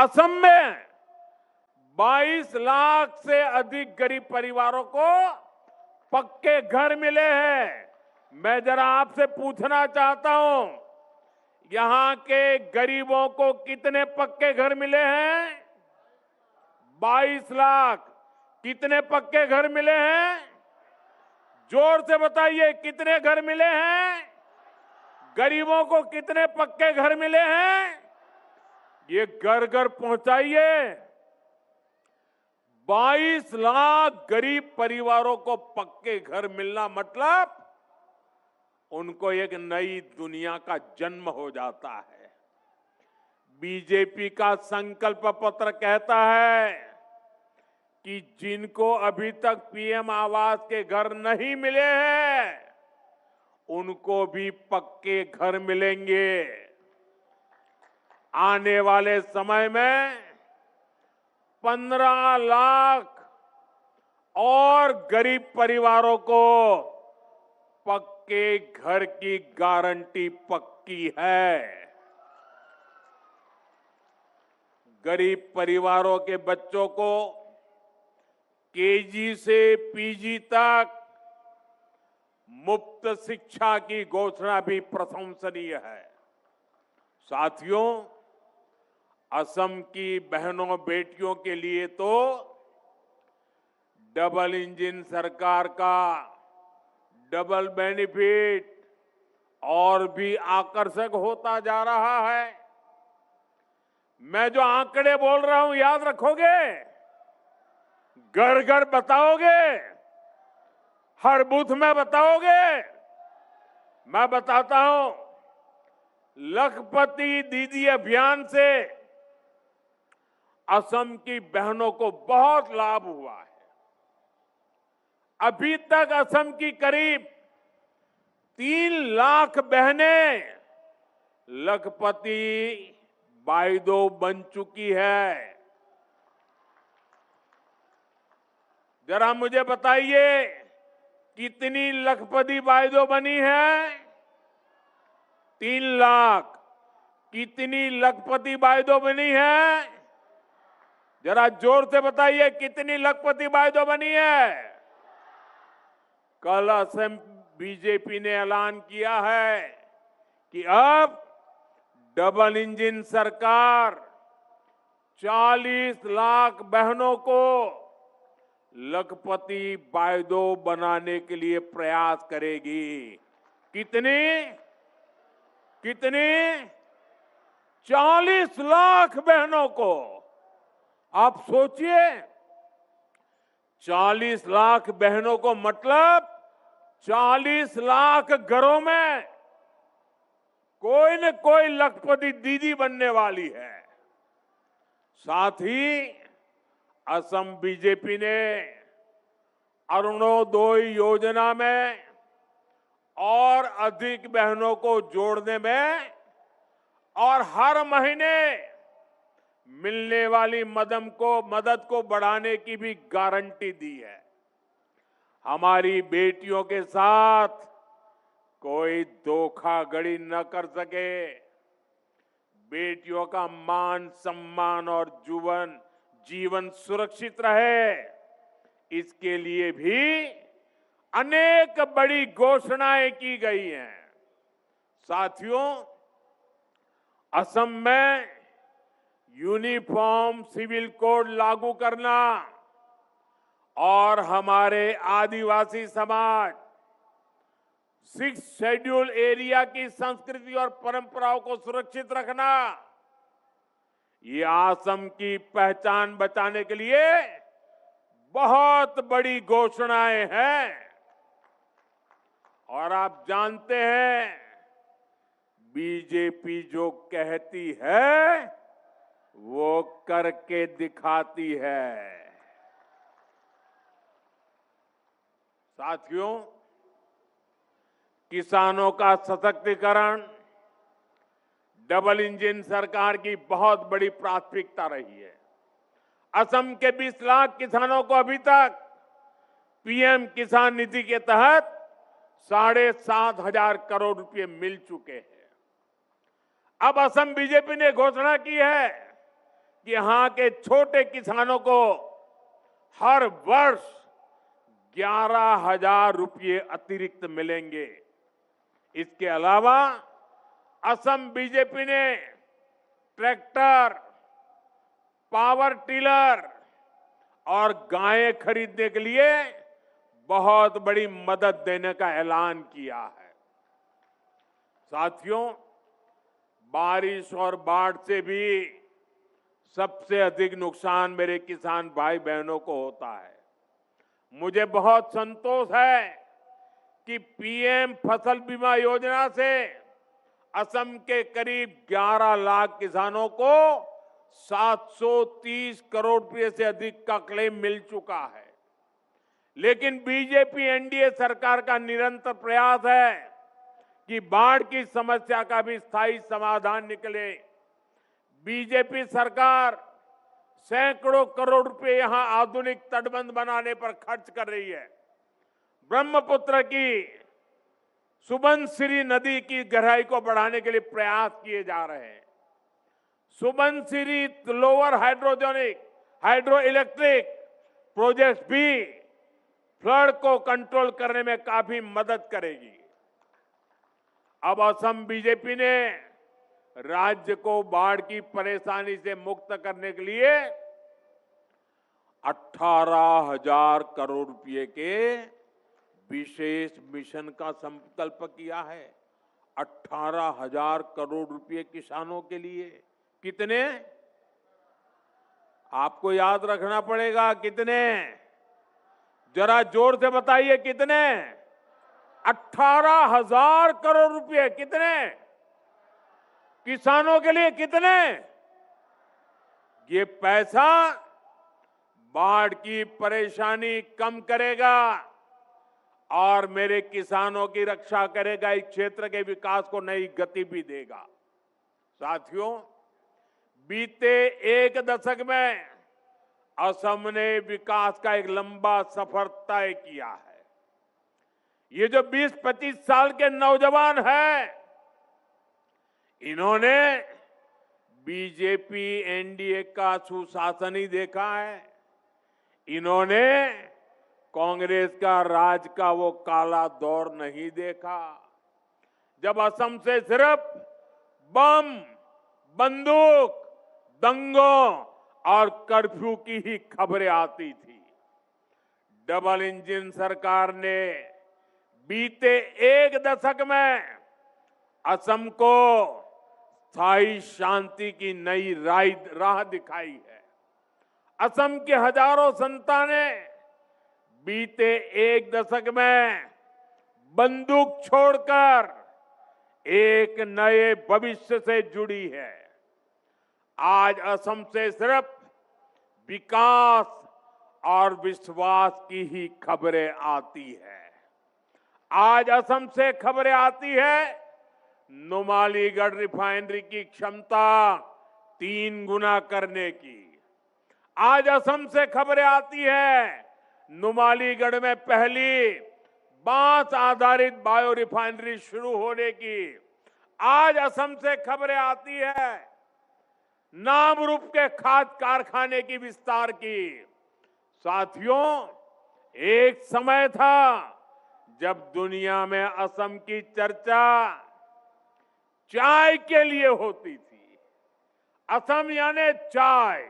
असम में 22 लाख से अधिक गरीब परिवारों को पक्के घर मिले हैं। मैं जरा आपसे पूछना चाहता हूं, यहां के गरीबों को कितने पक्के घर मिले हैं? 22 लाख। कितने पक्के घर मिले हैं? जोर से बताइए, कितने घर मिले हैं? गरीबों को कितने पक्के घर मिले हैं? ये घर घर पहुंचाइए। 22 लाख गरीब परिवारों को पक्के घर मिलना मतलब उनको एक नई दुनिया का जन्म हो जाता है। बीजेपी का संकल्प पत्र कहता है कि जिनको अभी तक पीएम आवास के घर नहीं मिले हैं, उनको भी पक्के घर मिलेंगे। आने वाले समय में 15 लाख और गरीब परिवारों को पक्के घर की गारंटी पक्की है। गरीब परिवारों के बच्चों को केजी से पीजी तक मुफ्त शिक्षा की घोषणा भी प्रशंसनीय है। साथियों, असम की बहनों बेटियों के लिए तो डबल इंजन सरकार का डबल बेनिफिट और भी आकर्षक होता जा रहा है। मैं जो आंकड़े बोल रहा हूं याद रखोगे? घर घर बताओगे? हर बूथ में बताओगे? मैं बताता हूं, लखपति दीदी अभियान से असम की बहनों को बहुत लाभ हुआ है। अभी तक असम की करीब 3 लाख बहनें लखपति बाइदो बन चुकी है। जरा मुझे बताइए, कितनी लखपति बाइदो बनी है? 3 लाख। कितनी लखपति बाइदो बनी है? जरा जोर से बताइए, कितनी लखपति बाइदो बनी है? कल असम बीजेपी ने ऐलान किया है कि अब डबल इंजन सरकार 40 लाख बहनों को लखपति बाइदो बनाने के लिए प्रयास करेगी। कितनी? कितनी? 40 लाख बहनों को। आप सोचिए, 40 लाख बहनों को मतलब 40 लाख घरों में कोई न कोई लखपति दीदी बनने वाली है। साथ ही असम बीजेपी ने अरुणोदय योजना में और अधिक बहनों को जोड़ने में और हर महीने मिलने वाली मदद को बढ़ाने की भी गारंटी दी है। हमारी बेटियों के साथ कोई धोखाधड़ी न कर सके, बेटियों का मान सम्मान और जीवन सुरक्षित रहे, इसके लिए भी अनेक बड़ी घोषणाएं की गई हैं। साथियों, असम में यूनिफॉर्म सिविल कोड लागू करना और हमारे आदिवासी समाज 6 शेड्यूल एरिया की संस्कृति और परंपराओं को सुरक्षित रखना, ये असम की पहचान बचाने के लिए बहुत बड़ी घोषणाएं हैं। और आप जानते हैं, बीजेपी जो कहती है वो करके दिखाती है। साथियों, किसानों का सशक्तिकरण डबल इंजन सरकार की बहुत बड़ी प्राथमिकता रही है। असम के 20 लाख किसानों को अभी तक पीएम किसान निधि के तहत 7,500 करोड़ रुपए मिल चुके हैं। अब असम बीजेपी ने घोषणा की है कि यहां के छोटे किसानों को हर वर्ष 11,000 रुपये अतिरिक्त मिलेंगे। इसके अलावा असम बीजेपी ने ट्रैक्टर, पावर टिलर और गायें खरीदने के लिए बहुत बड़ी मदद देने का ऐलान किया है। साथियों, बारिश और बाढ़ से भी सबसे अधिक नुकसान मेरे किसान भाई बहनों को होता है। मुझे बहुत संतोष है कि पीएम फसल बीमा योजना से असम के करीब 11 लाख किसानों को 730 करोड़ रुपए से अधिक का क्लेम मिल चुका है। लेकिन बीजेपी एनडीए सरकार का निरंतर प्रयास है कि बाढ़ की समस्या का भी स्थायी समाधान निकले। बीजेपी सरकार सैकड़ों करोड़ रुपए यहां आधुनिक तटबंध बनाने पर खर्च कर रही है। ब्रह्मपुत्र की सुबनसिरी नदी की गहराई को बढ़ाने के लिए प्रयास किए जा रहे हैं। Subansiri lower hydro electric project भी फ्लड को कंट्रोल करने में काफी मदद करेगी। अब असम बीजेपी ने राज्य को बाढ़ की परेशानी से मुक्त करने के लिए 18,000 करोड़ रुपए के विशेष मिशन का संकल्प किया है। 18,000 करोड़ रुपए किसानों के लिए। कितने? आपको याद रखना पड़ेगा। कितने? जरा जोर से बताइए कितने? 18,000 करोड़ रुपए। कितने? किसानों के लिए कितने? ये पैसा बाढ़ की परेशानी कम करेगा और मेरे किसानों की रक्षा करेगा। इस क्षेत्र के विकास को नई गति भी देगा। साथियों, बीते एक दशक में असम ने विकास का एक लंबा सफर तय किया है। ये जो 20-25 साल के नौजवान हैं, इन्होंने बीजेपी एनडीए का सुशासन ही देखा है। इन्होंने कांग्रेस का राज का वो काला दौर नहीं देखा, जब असम से सिर्फ बम, बंदूक, दंगों और कर्फ्यू की ही खबरें आती थी। डबल इंजन सरकार ने बीते एक दशक में असम को स्थायी शांति की नई राह दिखाई है। असम के हजारों संतानें बीते एक दशक में बंदूक छोड़कर एक नए भविष्य से जुड़ी है। आज असम से सिर्फ विकास और विश्वास की ही खबरें आती है। आज असम से खबरें आती है नुमालीगढ़ रिफाइनरी की क्षमता 3 गुना करने की। आज असम से खबरें आती है नुमालीगढ़ में पहली बांस आधारित बायो रिफाइनरी शुरू होने की। आज असम से खबरें आती है नामरूप के खाद कारखाने की विस्तार की। साथियों, एक समय था जब दुनिया में असम की चर्चा चाय के लिए होती थी। असम यानी चाय।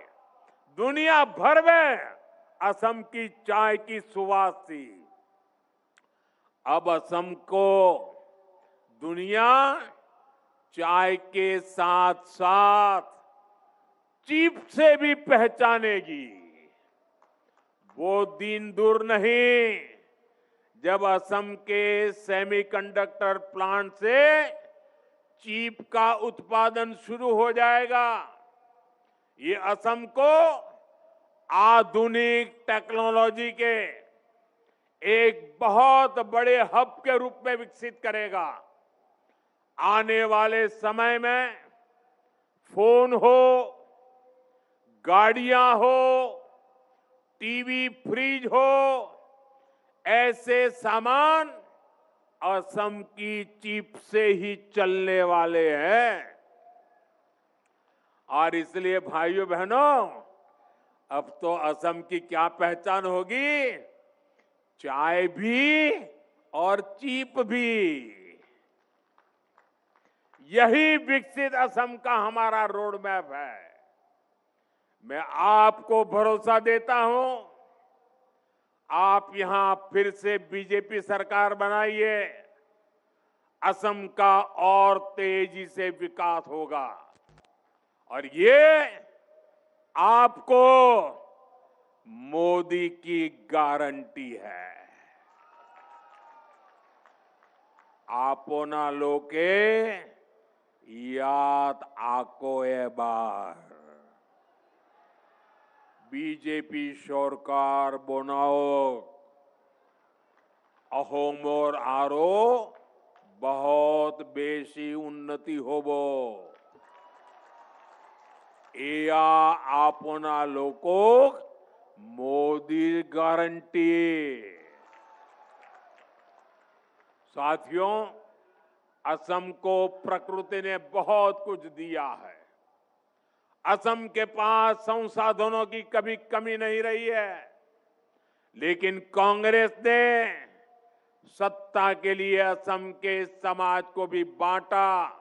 दुनिया भर में असम की चाय की सुवास थी। अब असम को दुनिया चाय के साथ साथ चीप से भी पहचानेगी। वो दिन दूर नहीं जब असम के सेमीकंडक्टर प्लांट से चीप का उत्पादन शुरू हो जाएगा। ये असम को आधुनिक टेक्नोलॉजी के एक बहुत बड़े हब के रूप में विकसित करेगा। आने वाले समय में फोन हो, गाड़ियां हो, टीवी, फ्रिज हो, ऐसे सामान असम की चिप से ही चलने वाले हैं। और इसलिए भाइयों बहनों, अब तो असम की क्या पहचान होगी? चाय भी और चीप भी। यही विकसित असम का हमारा रोड मैप है। मैं आपको भरोसा देता हूं, आप यहां फिर से बीजेपी सरकार बनाइए, असम का और तेजी से विकास होगा। और ये आपको मोदी की गारंटी है। आपो ना लोके याद आको ए बार। बीजेपी सरकार बनाओ, अहोमोर आरो बहुत बेसी उन्नति होबो। एया आपना लोको मोदी गारंटी। साथियों, असम को प्रकृति ने बहुत कुछ दिया है। असम के पास संसाधनों की कभी कमी नहीं रही है, लेकिन कांग्रेस ने सत्ता के लिए असम के समाज को भी बांटा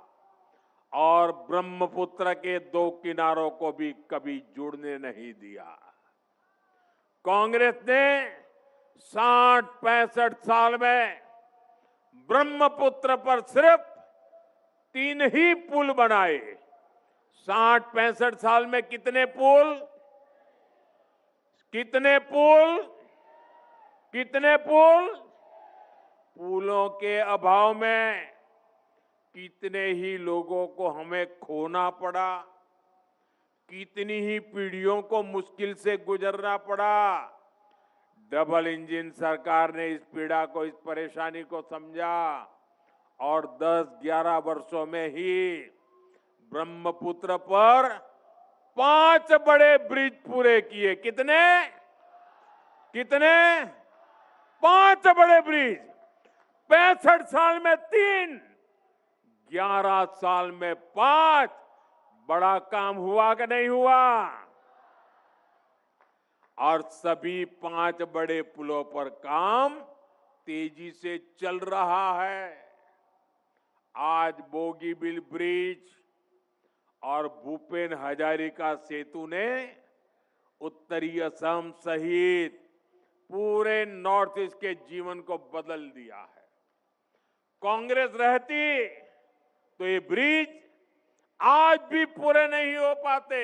और ब्रह्मपुत्र के दो किनारों को भी कभी जुड़ने नहीं दिया। कांग्रेस ने 60-65 साल में ब्रह्मपुत्र पर सिर्फ 3 ही पुल बनाए। 60-65 साल में कितने पुल? कितने पुल? कितने पुल? पुलों के अभाव में कितने ही लोगों को हमें खोना पड़ा, कितनी ही पीढ़ियों को मुश्किल से गुजरना पड़ा। डबल इंजन सरकार ने इस पीड़ा को, इस परेशानी को समझा और 10-11 वर्षों में ही ब्रह्मपुत्र पर 5 बड़े ब्रिज पूरे किए। कितने? कितने? 5 बड़े ब्रिज। 65 साल में 3, 11 साल में 5। बड़ा काम हुआ कि नहीं हुआ? और सभी 5 बड़े पुलों पर काम तेजी से चल रहा है। आज बोगीबिल ब्रिज और भूपेन हजारिका सेतु ने उत्तरी असम सहित पूरे नॉर्थ ईस्ट के जीवन को बदल दिया है। कांग्रेस रहती तो ये ब्रिज आज भी पूरे नहीं हो पाते।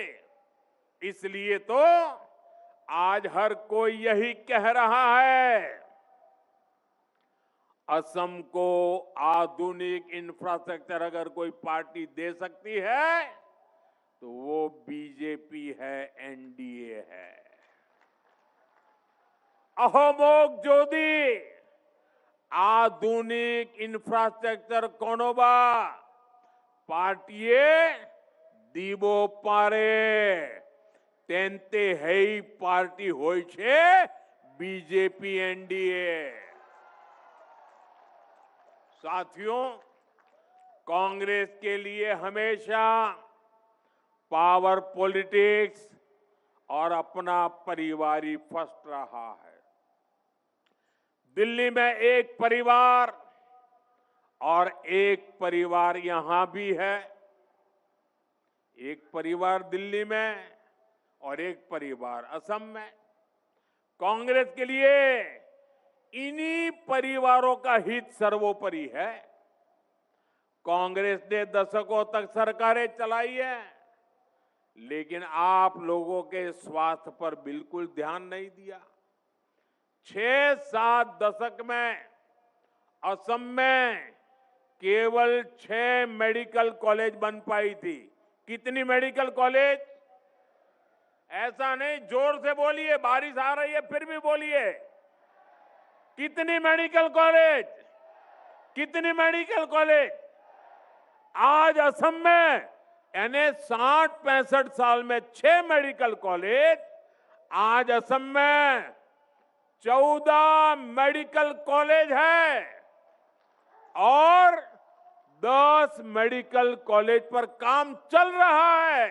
इसलिए तो आज हर कोई यही कह रहा है, असम को आधुनिक इंफ्रास्ट्रक्चर अगर कोई पार्टी दे सकती है तो वो बीजेपी है, एनडीए है। अहोमोग जोदी आधुनिक इंफ्रास्ट्रक्चर कोनोबा पार्टीए दीबो पारे तेंते हेई पार्टी होय छे बीजेपी, एनडीए। साथियों, कांग्रेस के लिए हमेशा पावर पॉलिटिक्स और अपना परिवार ही फर्स्ट रहा है। दिल्ली में एक परिवार और एक परिवार यहां भी है। एक परिवार दिल्ली में और एक परिवार असम में। कांग्रेस के लिए इन्हीं परिवारों का हित सर्वोपरि है। कांग्रेस ने दशकों तक सरकारें चलाई है, लेकिन आप लोगों के स्वास्थ्य पर बिल्कुल ध्यान नहीं दिया। 6-7 दशक में असम में केवल 6 मेडिकल कॉलेज बन पाई थी। कितनी मेडिकल कॉलेज? ऐसा नहीं, जोर से बोलिए, बारिश आ रही है फिर भी बोलिए। कितनी मेडिकल कॉलेज? कितनी मेडिकल कॉलेज? आज असम में यानी 60-65 साल में 6 मेडिकल कॉलेज, आज असम में 14 मेडिकल कॉलेज है और 10 मेडिकल कॉलेज पर काम चल रहा है।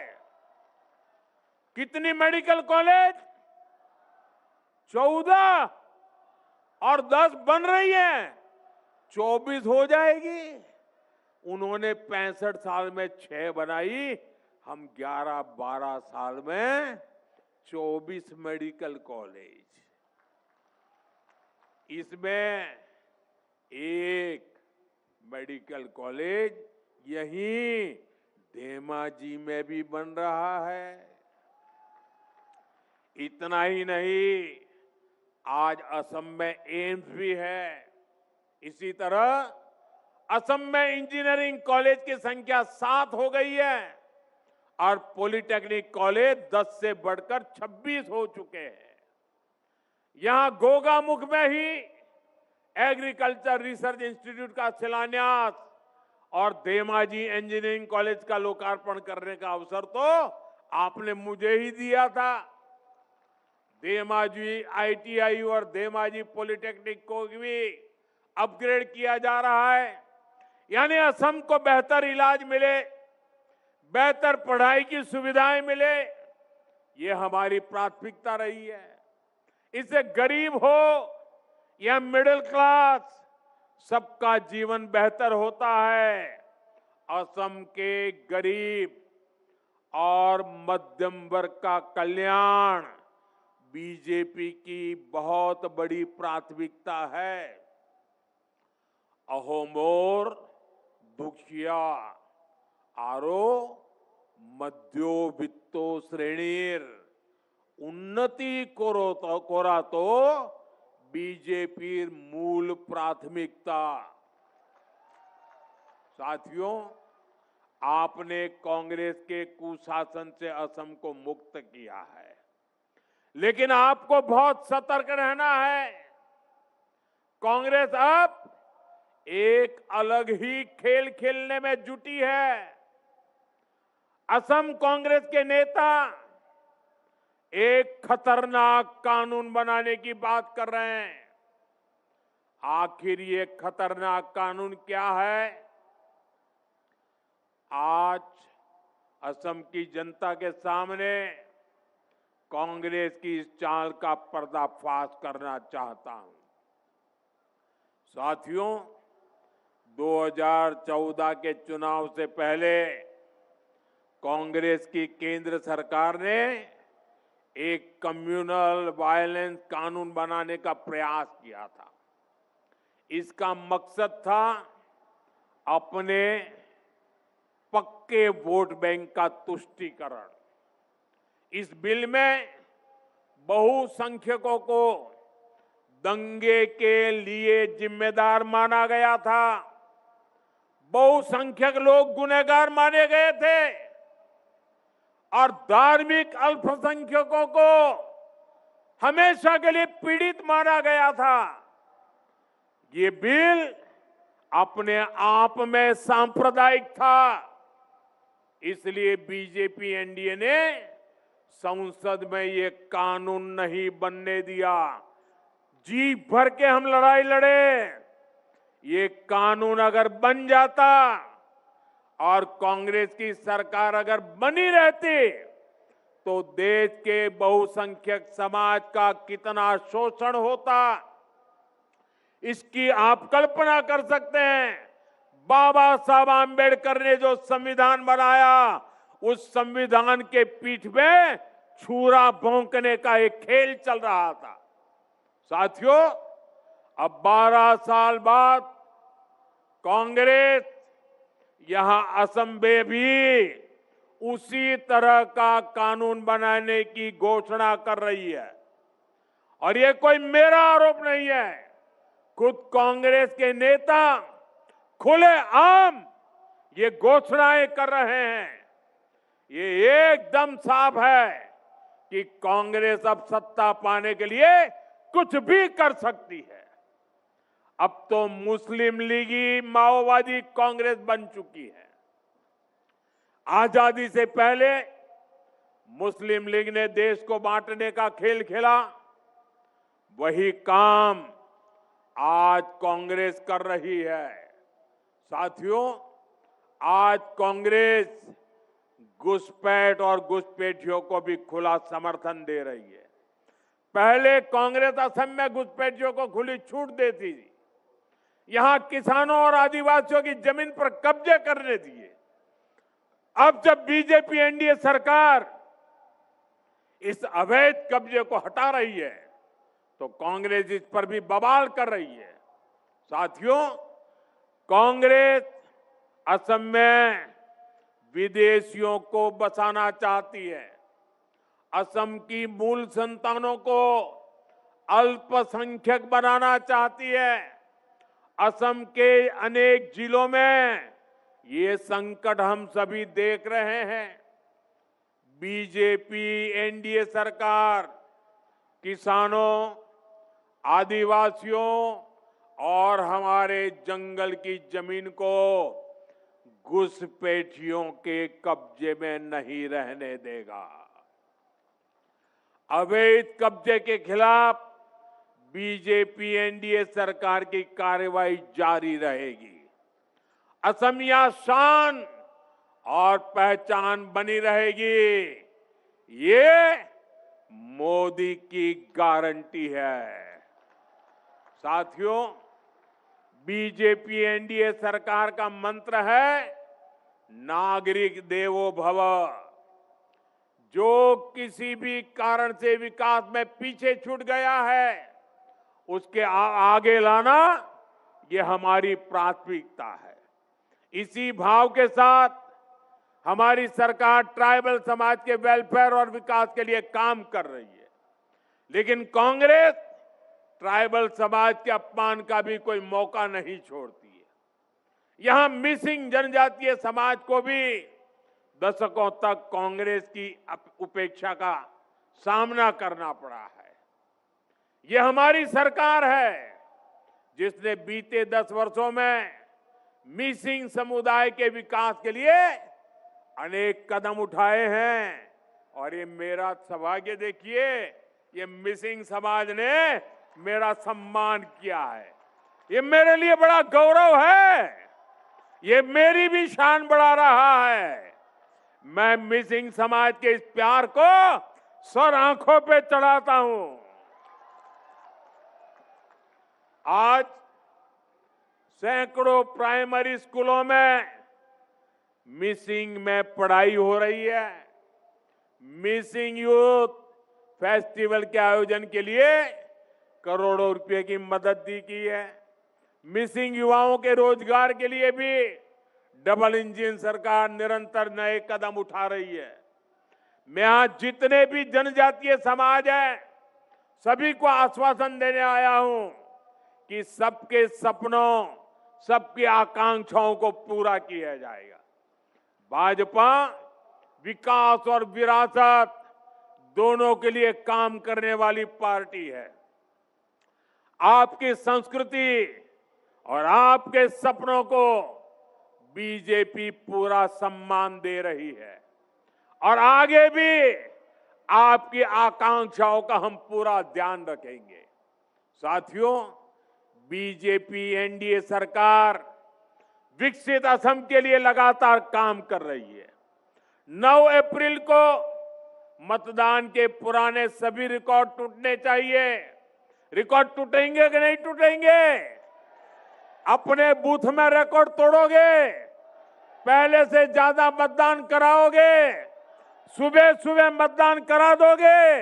कितनी मेडिकल कॉलेज? 14 और 10 बन रही है, 24 हो जाएगी। उन्होंने 65 साल में 6 बनाई, हम 11-12 साल में 24 मेडिकल कॉलेज। इसमें एक मेडिकल कॉलेज यहीं धेमाजी में भी बन रहा है। इतना ही नहीं, आज असम में एम्स भी है। इसी तरह असम में इंजीनियरिंग कॉलेज की संख्या 7 हो गई है और पॉलिटेक्निक कॉलेज 10 से बढ़कर 26 हो चुके हैं। यहां गोगामुख में ही एग्रीकल्चर रिसर्च इंस्टीट्यूट का शिलान्यास और धेमाजी इंजीनियरिंग कॉलेज का लोकार्पण करने का अवसर तो आपने मुझे ही दिया था। धेमाजी आईटीआई और धेमाजी पॉलिटेक्निक को भी अपग्रेड किया जा रहा है, यानी असम को बेहतर इलाज मिले, बेहतर पढ़ाई की सुविधाएं मिले, ये हमारी प्राथमिकता रही है। इससे गरीब हो या मिडिल क्लास, सबका जीवन बेहतर होता है। असम के गरीब और मध्यम वर्ग का कल्याण बीजेपी की बहुत बड़ी प्राथमिकता है। अहो मोर दुखिया आरो मध्योवित्तो श्रेणीर उन्नति कोरा तो बीजेपी मूल प्राथमिकता। साथियों, आपने कांग्रेस के कुशासन से असम को मुक्त किया है, लेकिन आपको बहुत सतर्क रहना है। कांग्रेस अब एक अलग ही खेल खेलने में जुटी है। असम कांग्रेस के नेता एक खतरनाक कानून बनाने की बात कर रहे हैं। आखिर ये खतरनाक कानून क्या है? आज असम की जनता के सामने कांग्रेस की इस चाल का पर्दाफाश करना चाहता हूं। साथियों, 2014 के चुनाव से पहले कांग्रेस की केंद्र सरकार ने एक कम्युनल वायलेंस कानून बनाने का प्रयास किया था। इसका मकसद था अपने पक्के वोट बैंक का तुष्टीकरण। इस बिल में बहुसंख्यकों को दंगे के लिए जिम्मेदार माना गया था। बहुसंख्यक लोग गुनहगार माने गए थे और धार्मिक अल्पसंख्यकों को हमेशा के लिए पीड़ित माना गया था। ये बिल अपने आप में सांप्रदायिक था, इसलिए बीजेपी एनडीए ने संसद में ये कानून नहीं बनने दिया। जी भर के हम लड़ाई लड़े। ये कानून अगर बन जाता और कांग्रेस की सरकार अगर बनी रहती तो देश के बहुसंख्यक समाज का कितना शोषण होता, इसकी आप कल्पना कर सकते हैं। बाबा साहब आंबेडकर ने जो संविधान बनाया, उस संविधान के पीठ में छुरा भोंकने का एक खेल चल रहा था। साथियों, अब 12 साल बाद कांग्रेस यहां असम में भी उसी तरह का कानून बनाने की घोषणा कर रही है। और ये कोई मेरा आरोप नहीं है, खुद कांग्रेस के नेता खुलेआम ये घोषणाएं कर रहे हैं। ये एकदम साफ है कि कांग्रेस अब सत्ता पाने के लिए कुछ भी कर सकती है। अब तो मुस्लिम लीगी माओवादी कांग्रेस बन चुकी है। आजादी से पहले मुस्लिम लीग ने देश को बांटने का खेल खेला, वही काम आज कांग्रेस कर रही है। साथियों, आज कांग्रेस घुसपैठ और घुसपैठियों को भी खुला समर्थन दे रही है। पहले कांग्रेस असम में घुसपैठियों को खुली छूट देती थी, यहां किसानों और आदिवासियों की जमीन पर कब्जे करने दिए। अब जब बीजेपी एनडीए सरकार इस अवैध कब्जे को हटा रही है तो कांग्रेस इस पर भी बवाल कर रही है। साथियों, कांग्रेस असम में विदेशियों को बसाना चाहती है, असम की मूल संतानों को अल्पसंख्यक बनाना चाहती है। असम के अनेक जिलों में ये संकट हम सभी देख रहे हैं। बीजेपी एनडीए सरकार किसानों, आदिवासियों और हमारे जंगल की जमीन को घुसपैठियों के कब्जे में नहीं रहने देगा। अवैध कब्जे के खिलाफ बीजेपी एनडीए सरकार की कार्रवाई जारी रहेगी। असमिया शान और पहचान बनी रहेगी, ये मोदी की गारंटी है। साथियों, बीजेपी एनडीए सरकार का मंत्र है नागरिक देवो भव। जो किसी भी कारण से विकास में पीछे छूट गया है, उसके आगे लाना ये हमारी प्राथमिकता है। इसी भाव के साथ हमारी सरकार ट्राइबल समाज के वेलफेयर और विकास के लिए काम कर रही है। लेकिन कांग्रेस ट्राइबल समाज के अपमान का भी कोई मौका नहीं छोड़ती है। यहां मिसिंग जनजातीय समाज को भी दशकों तक कांग्रेस की उपेक्षा का सामना करना पड़ा है। यह हमारी सरकार है जिसने बीते 10 वर्षों में मिसिंग समुदाय के विकास के लिए अनेक कदम उठाए हैं। और ये मेरा सौभाग्य देखिए, ये मिसिंग समाज ने मेरा सम्मान किया है। ये मेरे लिए बड़ा गौरव है, ये मेरी भी शान बढ़ा रहा है। मैं मिसिंग समाज के इस प्यार को सर आंखों पे चढ़ाता हूं। आज सैकड़ों प्राइमरी स्कूलों में मिसिंग में पढ़ाई हो रही है। मिसिंग यूथ फेस्टिवल के आयोजन के लिए करोड़ों रुपए की मदद दी की है। मिसिंग युवाओं के रोजगार के लिए भी डबल इंजन सरकार निरंतर नए कदम उठा रही है। मैं आज जितने भी जनजातीय समाज हैं, सभी को आश्वासन देने आया हूं कि सबके सपनों, सबकी आकांक्षाओं को पूरा किया जाएगा। भाजपा विकास और विरासत दोनों के लिए काम करने वाली पार्टी है। आपकी संस्कृति और आपके सपनों को बीजेपी पूरा सम्मान दे रही है और आगे भी आपकी आकांक्षाओं का हम पूरा ध्यान रखेंगे। साथियों, बीजेपी एनडीए सरकार विकसित असम के लिए लगातार काम कर रही है। 9 अप्रैल को मतदान के पुराने सभी रिकॉर्ड टूटने चाहिए। रिकॉर्ड टूटेंगे कि नहीं टूटेंगे? अपने बूथ में रिकॉर्ड तोड़ोगे? पहले से ज्यादा मतदान कराओगे? सुबह सुबह मतदान करा दोगे?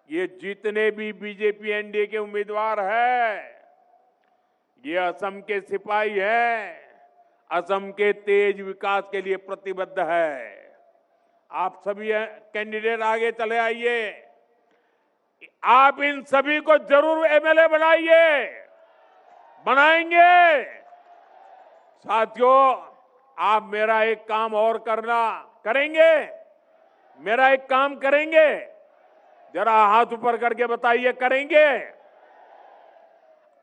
ये जितने भी बीजेपी एनडीए के उम्मीदवार हैं, ये असम के सिपाही हैं, असम के तेज विकास के लिए प्रतिबद्ध है। आप सभी कैंडिडेट आगे चले आइए। आप इन सभी को जरूर एमएलए बनाइए, बनाएंगे। साथियों, आप मेरा एक काम और करेंगे? मेरा एक काम करेंगे? जरा हाथ ऊपर करके बताइए, करेंगे?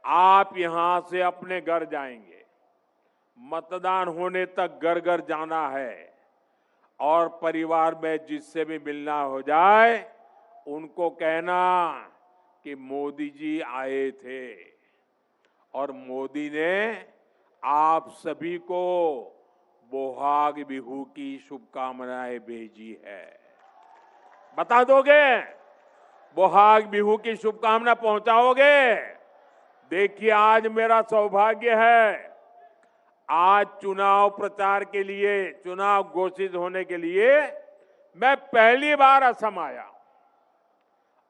आप यहां से अपने घर जाएंगे, मतदान होने तक घर घर जाना है और परिवार में जिससे भी मिलना हो जाए उनको कहना कि मोदी जी आए थे और मोदी ने आप सभी को बोहाग बिहू की शुभकामनाएं भेजी है। बता दोगे? बोहाग बिहू की शुभकामना पहुंचाओगे? देखिए, आज मेरा सौभाग्य है, आज चुनाव प्रचार के लिए, चुनाव घोषित होने के लिए मैं पहली बार असम आया।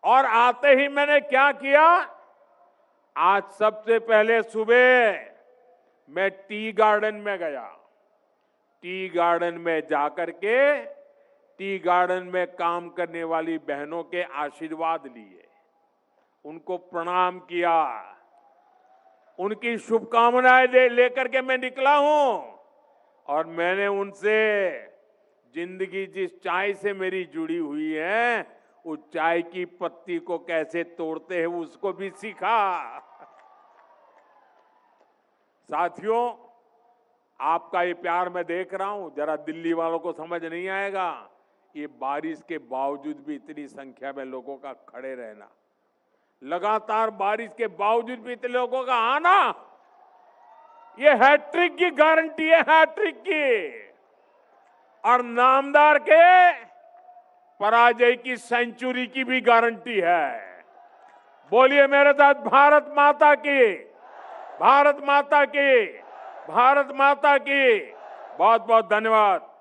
और आते ही मैंने क्या किया? आज सबसे पहले सुबह मैं टी गार्डन में गया। टी गार्डन में जाकर के टी गार्डन में काम करने वाली बहनों के आशीर्वाद लिए, उनको प्रणाम किया, उनकी शुभकामनाएं लेकर के मैं निकला हूं। और मैंने उनसे जिंदगी जिस चाय से मेरी जुड़ी हुई है, उस चाय की पत्ती को कैसे तोड़ते हैं उसको भी सीखा। साथियों, आपका ये प्यार मैं देख रहा हूं, जरा दिल्ली वालों को समझ नहीं आएगा, ये बारिश के बावजूद भी इतनी संख्या में लोगों का खड़े रहना, लगातार बारिश के बावजूद भी इतने लोगों का आना, ये हैट्रिक की गारंटी है, हैट्रिक की। और नामदार के पराजय की सेंचुरी की भी गारंटी है। बोलिए मेरे साथ, भारत माता की, भारत माता की, भारत माता की। बहुत बहुत धन्यवाद।